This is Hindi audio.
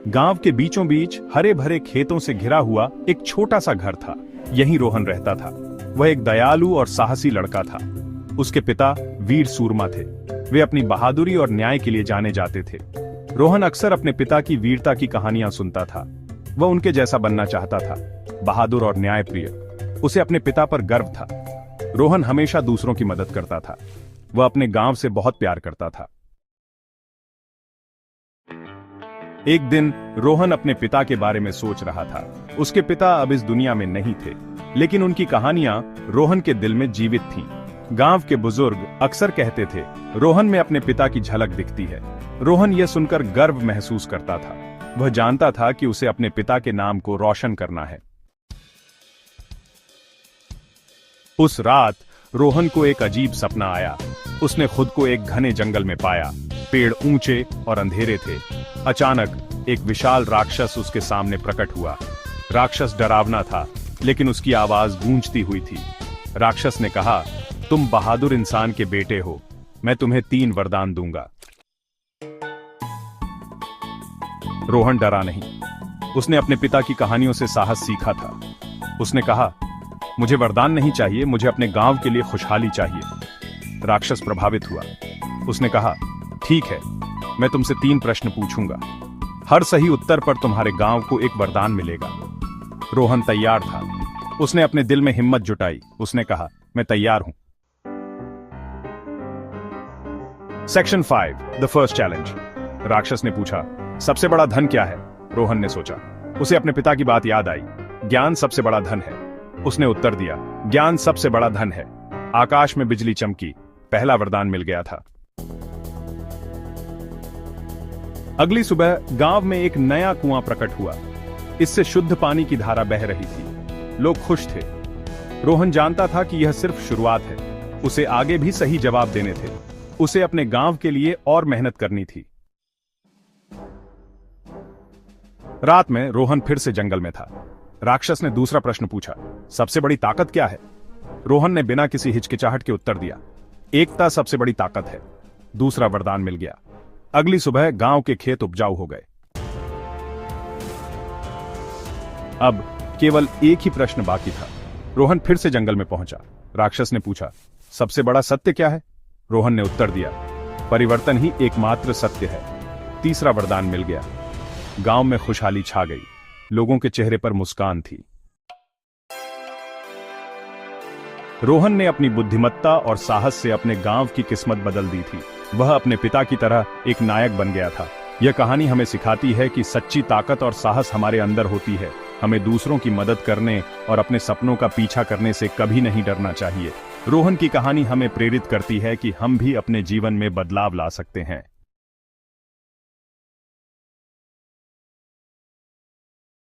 गांव के बीचों बीच हरे भरे खेतों से घिरा हुआ एक छोटा सा घर था। यहीं रोहन रहता था। वह एक दयालु और साहसी लड़का था। उसके पिता वीर सूरमा थे। वे अपनी बहादुरी और न्याय के लिए जाने जाते थे। रोहन अक्सर अपने पिता की वीरता की कहानियां सुनता था। वह उनके जैसा बनना चाहता था, बहादुर और न्यायप्रिय। उसे अपने पिता पर गर्व था। रोहन हमेशा दूसरों की मदद करता था। वह अपने गांव से बहुत प्यार करता था। एक दिन रोहन अपने पिता के बारे में सोच रहा था। उसके पिता अब इस दुनिया में नहीं थे, लेकिन उनकी कहानियां रोहन के दिल में जीवित थीं। गांव के बुजुर्ग अक्सर कहते थे, रोहन में अपने पिता की झलक दिखती है। रोहन यह सुनकर गर्व महसूस करता था। वह जानता था कि उसे अपने पिता के नाम को रोशन करना है। उस रात रोहन को एक अजीब सपना आया। उसने खुद को एक घने जंगल में पाया। पेड़ ऊंचे और अंधेरे थे। अचानक एक विशाल राक्षस उसके सामने प्रकट हुआ। राक्षस डरावना था, लेकिन उसकी आवाज गूंजती हुई थी। राक्षस ने कहा, तुम बहादुर इंसान के बेटे हो। मैं तुम्हें 3 वरदान दूंगा। रोहन डरा नहीं। उसने अपने पिता की कहानियों से साहस सीखा था। उसने कहा, मुझे वरदान नहीं चाहिए, मुझे अपने गांव के लिए खुशहाली चाहिए। राक्षस प्रभावित हुआ। उसने कहा, ठीक है, मैं तुमसे 3 प्रश्न पूछूंगा। हर सही उत्तर पर तुम्हारे गांव को एक वरदान मिलेगा। रोहन तैयार था। उसने अपने दिल में हिम्मत जुटाई। उसने कहा, मैं तैयार हूं। Section 5, the first challenge. राक्षस ने पूछा, सबसे बड़ा धन क्या है? रोहन ने सोचा। उसे अपने पिता की बात याद आई। ज्ञान सबसे बड़ा धन है। उसने उत्तर दिया, ज्ञान सबसे बड़ा धन है। आकाश में बिजली चमकी। पहला वरदान मिल गया था। अगली सुबह गांव में एक नया कुआं प्रकट हुआ। इससे शुद्ध पानी की धारा बह रही थी। लोग खुश थे। रोहन जानता था कि यह सिर्फ शुरुआत है। उसे आगे भी सही जवाब देने थे। उसे अपने गांव के लिए और मेहनत करनी थी। रात में रोहन फिर से जंगल में था। राक्षस ने दूसरा प्रश्न पूछा, सबसे बड़ी ताकत क्या है? रोहन ने बिना किसी हिचकिचाहट के उत्तर दिया, एकता सबसे बड़ी ताकत है। दूसरा वरदान मिल गया। अगली सुबह गांव के खेत उपजाऊ हो गए। अब केवल एक ही प्रश्न बाकी था। रोहन फिर से जंगल में पहुंचा। राक्षस ने पूछा, सबसे बड़ा सत्य क्या है? रोहन ने उत्तर दिया, परिवर्तन ही एकमात्र सत्य है। तीसरा वरदान मिल गया। गांव में खुशहाली छा गई। लोगों के चेहरे पर मुस्कान थी। रोहन ने अपनी बुद्धिमत्ता और साहस से अपने गांव की किस्मत बदल दी थी। वह अपने पिता की तरह एक नायक बन गया था। यह कहानी हमें सिखाती है कि सच्ची ताकत और साहस हमारे अंदर होती है। हमें दूसरों की मदद करने और अपने सपनों का पीछा करने से कभी नहीं डरना चाहिए। रोहन की कहानी हमें प्रेरित करती है कि हम भी अपने जीवन में बदलाव ला सकते हैं।